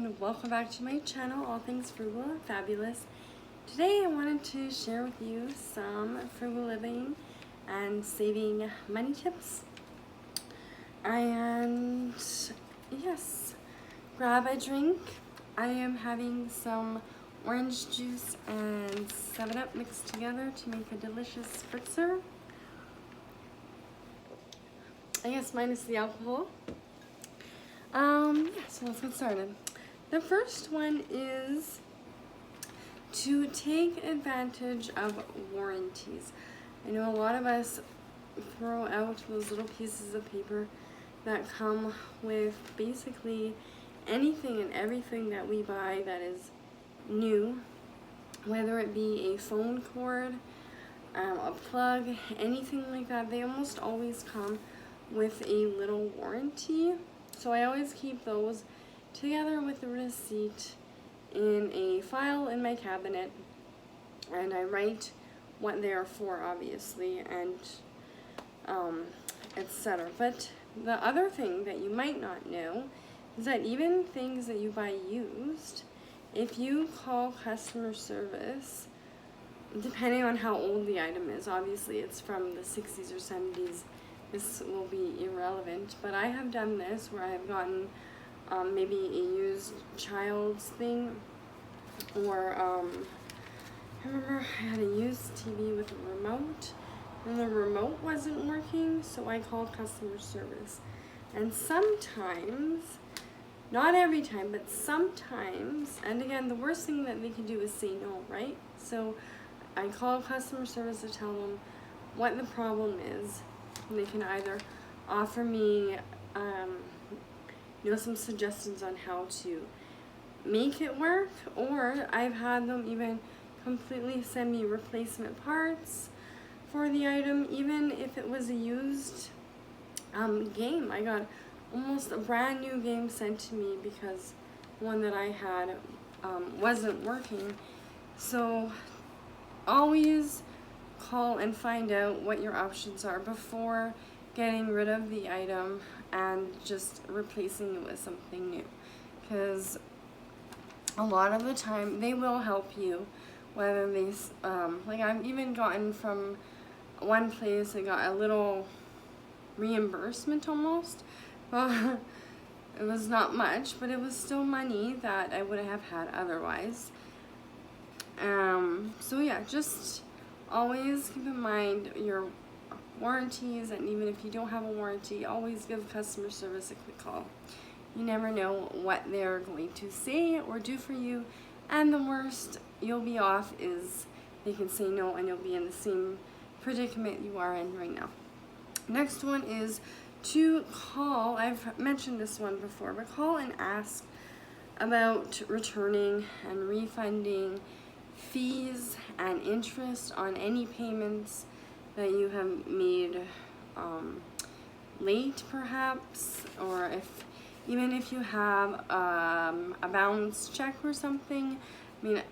and welcome back to my channel, All Things Frugal and Fabulous. Today I wanted to share with you some frugal living and saving money tips. And yes, grab a drink. I am having some orange juice and 7-Up mixed together to make a delicious spritzer. I guess minus the alcohol. Yeah, so let's get started. The first one is to take advantage of warranties. I know a lot of us throw out those little pieces of paper that come with basically anything and everything that we buy that is new, whether it be a phone cord, a plug, anything like that. They almost always come with a little warranty. So I always keep those together with the receipt in a file in my cabinet, and I write what they are for, obviously, and etc. But the other thing that you might not know is that even things that you buy used, if you call customer service, depending on how old the item is, obviously it's from the 60s or 70s, this will be irrelevant, but I have done this where I have gotten maybe a used child's thing, or I remember I had a used TV with a remote, and the remote wasn't working, so I called customer service. And sometimes, not every time, but sometimes, and again, the worst thing that they can do is say no, right? So I call customer service to tell them what the problem is. They can either offer me, some suggestions on how to make it work, or I've had them even completely send me replacement parts for the item, even if it was a used game. I got almost a brand new game sent to me because one that I had wasn't working. So always call and find out what your options are before getting rid of the item and just replacing it with something new, because a lot of the time they will help you, whether they like I've even gotten from one place, I got a little reimbursement almost. Well, it was not much, but it was still money that I would have had otherwise. So yeah, just always keep in mind your warranties, and even if you don't have a warranty, always give customer service a quick call. You never know what they're going to say or do for you, and the worst you'll be off is they can say no and you'll be in the same predicament you are in right now. Next one is to call. I've mentioned this one before, but call and ask about returning and refunding fees and interest on any payments that you have made late, perhaps, or even if you have a bounce check or something. I mean,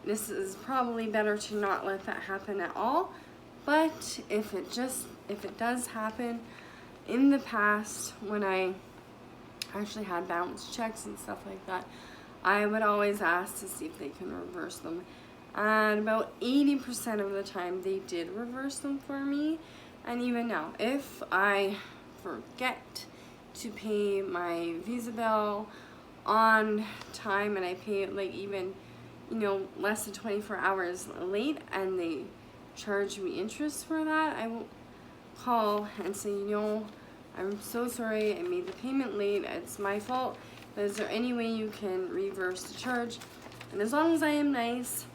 this is probably better to not let that happen at all, but if it does happen, in the past when I actually had bounce checks and stuff like that, I would always ask to see if they can reverse them. And about 80% of the time they did reverse them for me. And even now, if I forget to pay my Visa bill on time and I pay it like even, less than 24 hours late, and they charge me interest for that, I will call and say, I'm so sorry, I made the payment late, it's my fault, but is there any way you can reverse the charge? And as long as I am nice,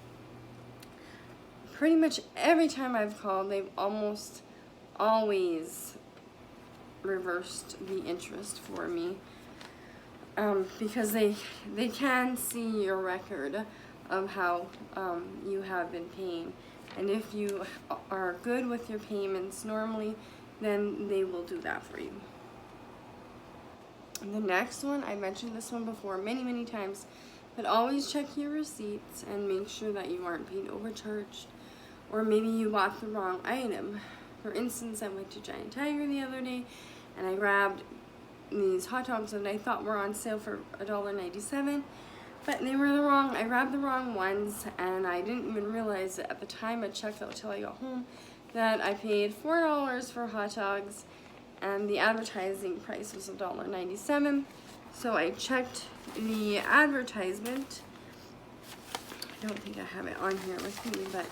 pretty much every time I've called, they've almost always reversed the interest for me, because they can see your record of how you have been paying. And if you are good with your payments normally, then they will do that for you. And the next one, I mentioned this one before many times, but always check your receipts and make sure that you aren't being overcharged, or maybe you bought the wrong item. For instance, I went to Giant Tiger the other day and I grabbed these hot dogs that I thought were on sale for $1.97, but they were the wrong. I grabbed the wrong ones, and I didn't even realize it at the time at checkout till I got home that I paid $4 for hot dogs, and the advertising price was $1.97. So I checked the advertisement. I don't think I have it on here with me, but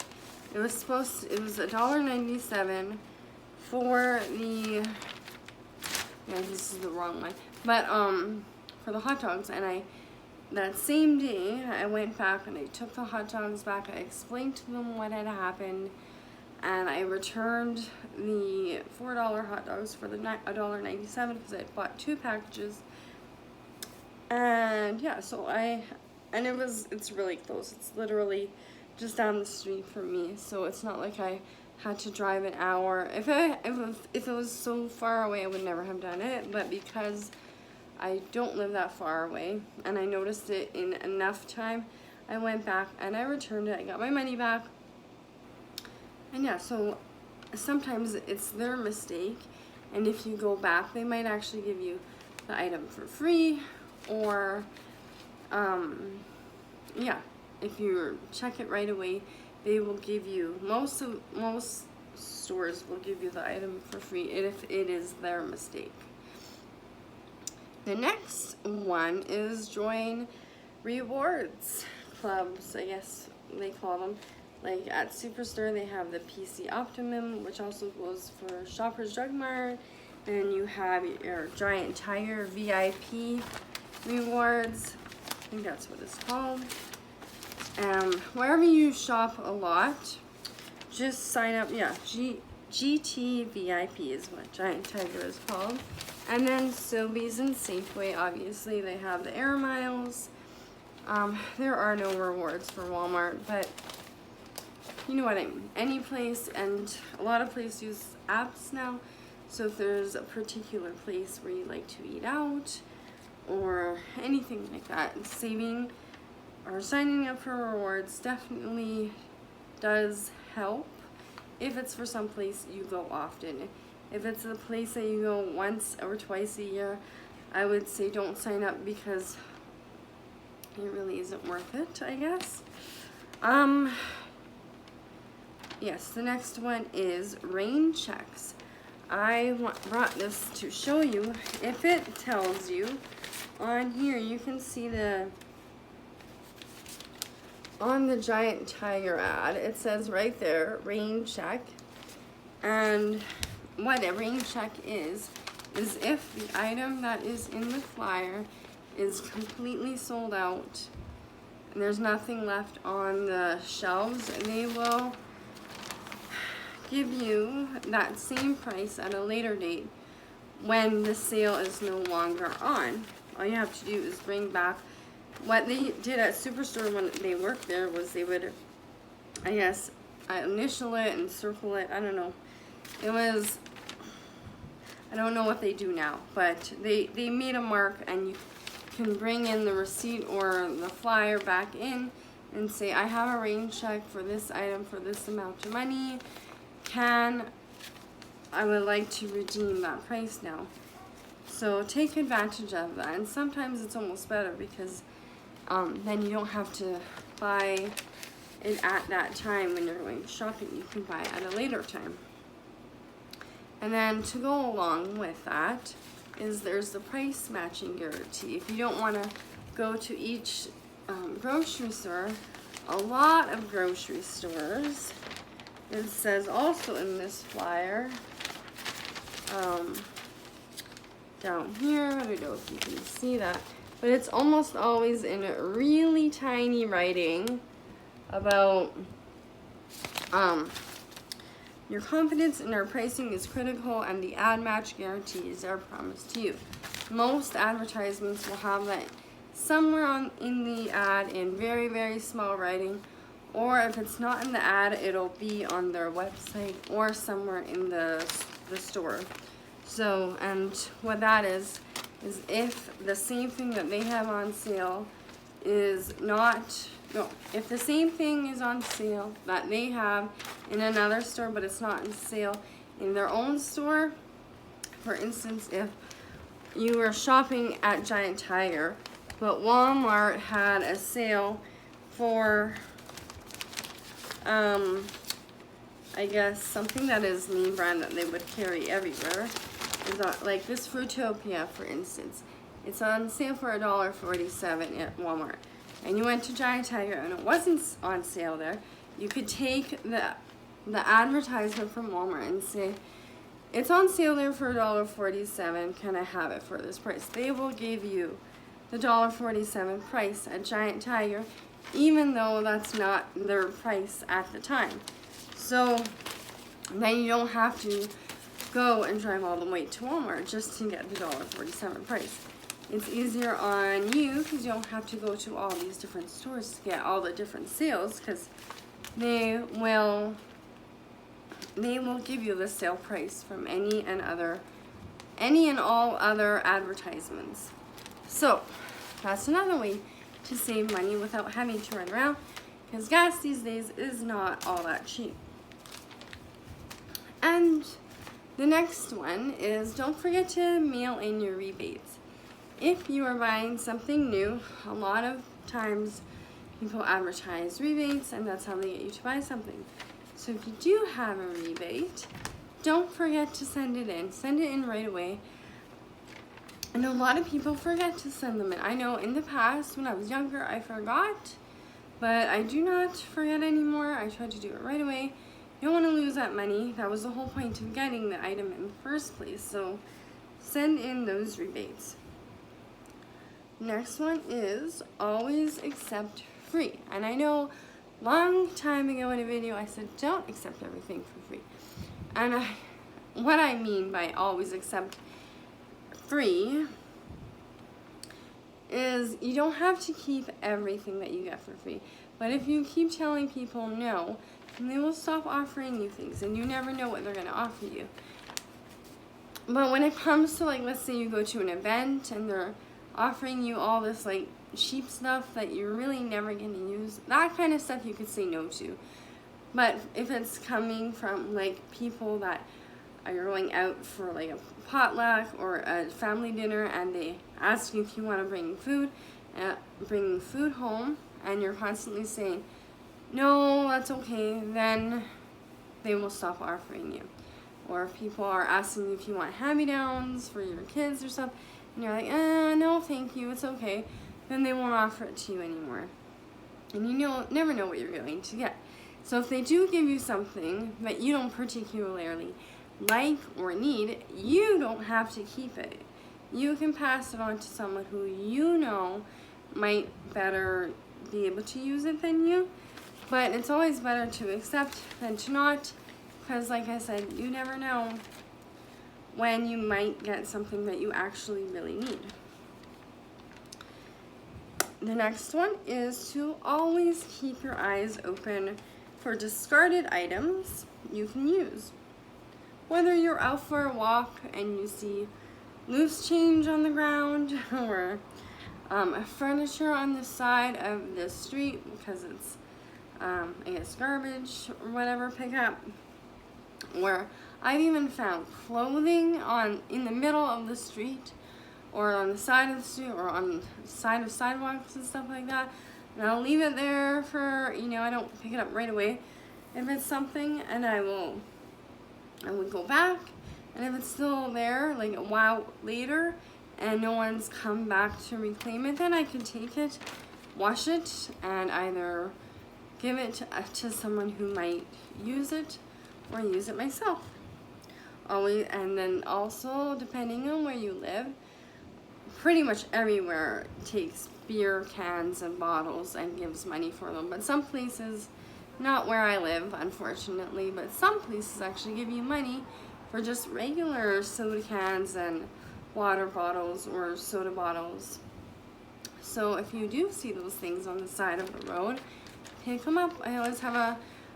it was $1.97 for the, yeah, this is the wrong one, but for the hot dogs. And that same day I went back and I took the hot dogs back. I explained to them what had happened, and I returned the $4 hot dogs for the $1.97 because I had bought 2 packages. And yeah, so it's really close. It's literally just down the street from me, so it's not like I had to drive an hour. If it was so far away, I would never have done it, but because I don't live that far away and I noticed it in enough time, I went back and I returned it. I got my money back. And yeah, so sometimes it's their mistake, and if you go back, they might actually give you the item for free, or yeah, if you check it right away, they will give you, most stores will give you the item for free if it is their mistake. The next one is join rewards clubs, I guess they call them. Like at Superstore, they have the PC Optimum, which also goes for Shoppers Drug Mart. And you have your Giant Tiger VIP rewards. I think that's what it's called. Wherever you shop a lot, just sign up. Yeah, GT VIP is what Giant Tiger is called. And then Sobeys and Safeway, obviously, they have the Air Miles. There are no rewards for Walmart, but you know what I mean. Any place, and a lot of places use apps now. So if there's a particular place where you like to eat out or anything like that, saving or signing up for rewards definitely does help if it's for some place you go often. If it's a place that you go once or twice a year, I would say don't sign up because it really isn't worth it, I guess. Yes, the next one is rain checks. I brought this to show you. If it tells you on here, you can see on the Giant Tiger ad, it says right there, rain check. And what a rain check is if the item that is in the flyer is completely sold out and there's nothing left on the shelves, they will give you that same price at a later date when the sale is no longer on. All you have to do is bring back what they did at Superstore when they worked there was they would, I guess, initial it and circle it. I don't know. It was, I don't know what they do now, but they made a mark, and you can bring in the receipt or the flyer back in and say, I have a rain check for this item for this amount of money. I would like to redeem that price now. So take advantage of that, and sometimes it's almost better because then you don't have to buy it at that time when you're going shopping. You can buy it at a later time. And then to go along with that is there's the price matching guarantee. If you don't want to go to each grocery store, a lot of grocery stores, it says also in this flyer, down here, I don't know if you can see that, but it's almost always in really tiny writing about your confidence in our pricing is critical, and the ad match guarantees are promised to you. Most advertisements will have that somewhere in the ad in very, very small writing, or if it's not in the ad, it'll be on their website or somewhere in the store. So, and what that is if the same thing that they have on sale is not, no, if the same thing is on sale that they have in another store, but it's not on sale in their own store, for instance, if you were shopping at Giant Tiger, but Walmart had a sale for, I guess something that is name brand that they would carry everywhere. Is like this Fruitopia, for instance. It's on sale for $1.47 at Walmart. And you went to Giant Tiger and it wasn't on sale there. You could take the advertisement from Walmart and say, it's on sale there for $1.47. Can I have it for this price? They will give you the $1.47 price at Giant Tiger, even though that's not their price at the time. So then you don't have to go and drive all the way to Walmart just to get the $1.47 price. It's easier on you because you don't have to go to all these different stores to get all the different sales, because they will give you the sale price from any and all other advertisements. So that's another way to save money without having to run around, because gas these days is not all that cheap. And the next one is, don't forget to mail in your rebates. If you are buying something new, a lot of times people advertise rebates and that's how they get you to buy something. So if you do have a rebate, don't forget to send it in. Send it in right away. And a lot of people forget to send them in. I know in the past, when I was younger, I forgot, but I do not forget anymore. I try to do it right away. You don't want to lose that money. That was the whole point of getting the item in the first place. So send in those rebates. Next one is always accept free. And I know long time ago in a video I said don't accept everything for free. And what I mean by always accept free is you don't have to keep everything that you get for free. But if you keep telling people no, then they will stop offering you things, and you never know what they're going to offer you. But when it comes to, like, let's say you go to an event and they're offering you all this like cheap stuff that you're really never going to use, that kind of stuff you could say no to. But if it's coming from like people that are going out for like a potluck or a family dinner and they ask you if you want to bring food home, and you're constantly saying no, that's okay, then they will stop offering you. Or if people are asking you if you want hand-me-downs for your kids or stuff, and you're like, no, thank you, it's okay, then they won't offer it to you anymore. And you never know what you're going to get. So if they do give you something that you don't particularly like or need, you don't have to keep it. You can pass it on to someone who you know might better be able to use it than you. But it's always better to accept than to not, because like I said, you never know when you might get something that you actually really need. The next one is to always keep your eyes open for discarded items you can use. Whether you're out for a walk and you see loose change on the ground, or furniture on the side of the street because it's I guess garbage or whatever, pick up. Or I've even found clothing in the middle of the street, or on the side of the street, or on the side of sidewalks and stuff like that. And I'll leave it there for, I don't pick it up right away if it's something, and I would go back, and if it's still there like a while later and no one's come back to reclaim it, then I can take it, wash it, and either give it to someone who might use it or use it myself. Always. And then also, depending on where you live, pretty much everywhere takes beer cans and bottles and gives money for them. But some places, not where I live unfortunately, but some places actually give you money for just regular soda cans and water bottles or soda bottles. So if you do see those things on the side of the road, pick them up. I always have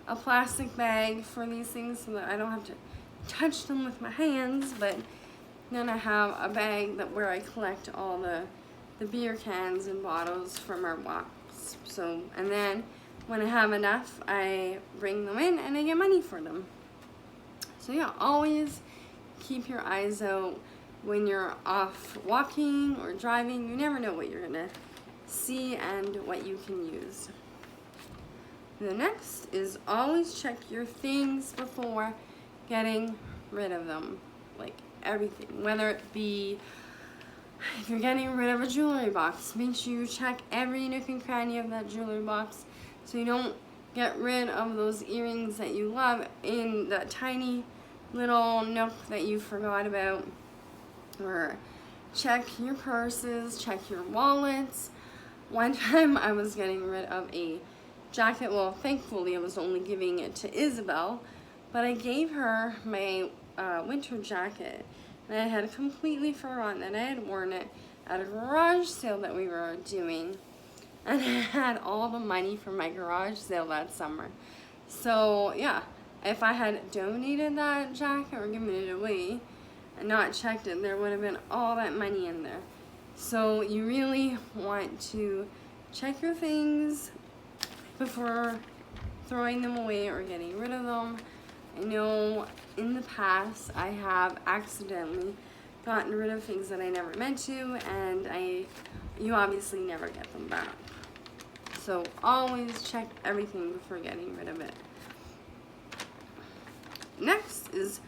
a plastic bag for these things so that I don't have to touch them with my hands, but then I have a bag where I collect all the beer cans and bottles from our walks. So, and then when I have enough, I bring them in and I get money for them. So yeah, always keep your eyes out. when you're off walking or driving, you never know what you're gonna see and what you can use. The next is always check your things before getting rid of them. Like everything, whether it be if you're getting rid of a jewelry box, make sure you check every nook and cranny of that jewelry box so you don't get rid of those earrings that you love in that tiny little nook that you forgot about. Or check your purses, check your wallets. One time I was getting rid of a jacket. Well, thankfully I was only giving it to Isabel, but I gave her my winter jacket, and I had completely forgotten that I had worn it at a garage sale that we were doing, and I had all the money from my garage sale that summer. So yeah, if I had donated that jacket or given it away and not checked it, there would have been all that money in there. So you really want to check your things before throwing them away or getting rid of them. I know in the past I have accidentally gotten rid of things that I never meant to, and you obviously never get them back. So always check everything before getting rid of it. Next is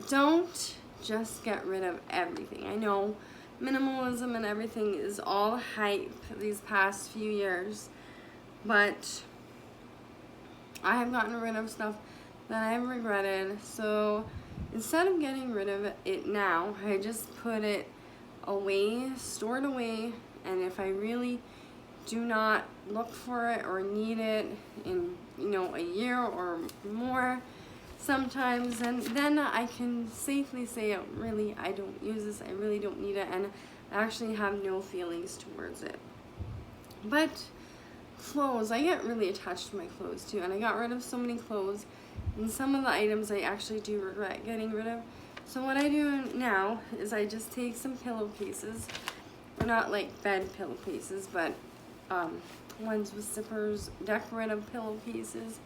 don't just get rid of everything. I know minimalism and everything is all hype these past few years, but I have gotten rid of stuff that I've regretted. So instead of getting rid of it now, I just put it away, store it away, and if I really do not look for it or need it in, a year or more sometimes, and then I can safely say, really, I don't use this, I really don't need it, and I actually have no feelings towards it. But clothes, I get really attached to my clothes too, and I got rid of so many clothes, and some of the items I actually do regret getting rid of. So what I do now is I just take some pillowcases, or not like bed pillowcases, but ones with zippers, decorative pillowcases,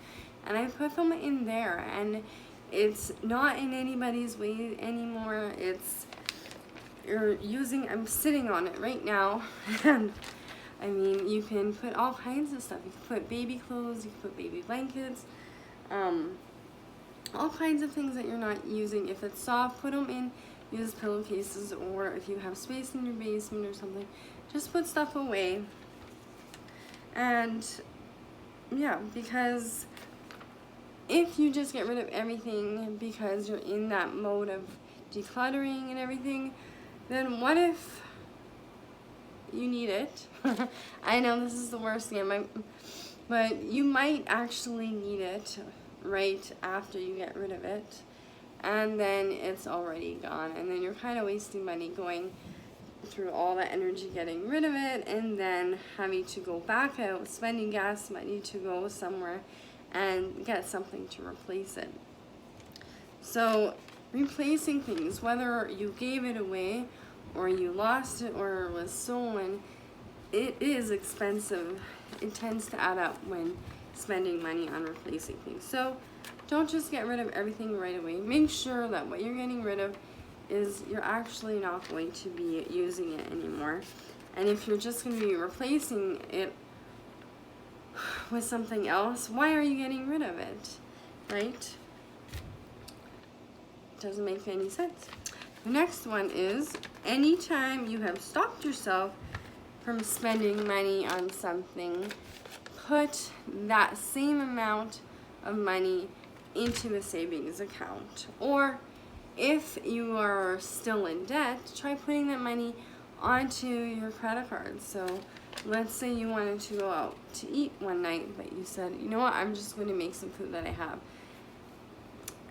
and I put them in there, and it's not in anybody's way anymore. I'm sitting on it right now, and I mean, you can put all kinds of stuff. You can put baby clothes, you can put baby blankets, all kinds of things that you're not using. If it's soft, put them in, use pillowcases, or if you have space in your basement or something, just put stuff away. And yeah, because if you just get rid of everything because you're in that mode of decluttering and everything, then what if you need it? I know this is the worst thing, but you might actually need it right after you get rid of it, and then it's already gone, and then you're kind of wasting money going through all that energy getting rid of it, and then having to go back out, spending gas money to go somewhere and get something to replace it. So replacing things, whether you gave it away or you lost it or it was stolen, it is expensive. It tends to add up when spending money on replacing things. So don't just get rid of everything right away. Make sure that what you're getting rid of is you're actually not going to be using it anymore. And if you're just going to be replacing it with something else, why are you getting rid of it, right? Doesn't make any sense. The next one is anytime you have stopped yourself from spending money on something, put that same amount of money into a savings account. Or if you are still in debt, try putting that money onto your credit card. So let's say you wanted to go out to eat one night, but you said, you know what, I'm just going to make some food that I have.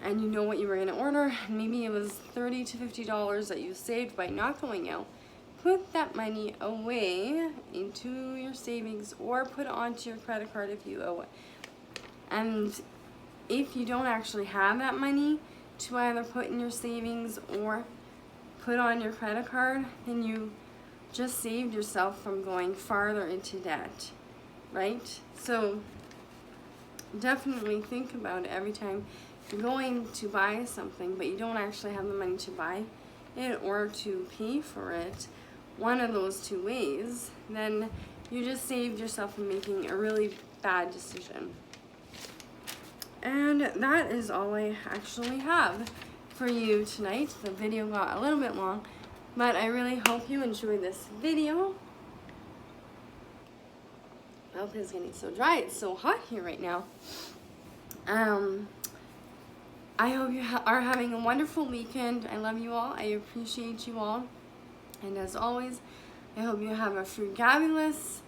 And you know what you were going to order. Maybe it was $30 to $50 that you saved by not going out. Put that money away into your savings, or put it onto your credit card if you owe it. And if you don't actually have that money to either put in your savings or put on your credit card, then you just saved yourself from going farther into debt, right? So definitely think about it every time you're going to buy something but you don't actually have the money to buy it or to pay for it, one of those two ways, then you just saved yourself from making a really bad decision. And that is all I actually have for you tonight. The video got a little bit long, but I really hope you enjoyed this video. My mouth is getting so dry. It's so hot here right now. I hope you are having a wonderful weekend. I love you all. I appreciate you all. And as always, I hope you have a frugabulous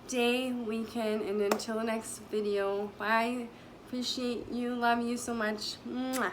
day, weekend, and until the next video, bye. Appreciate you. Love you so much. Mwah.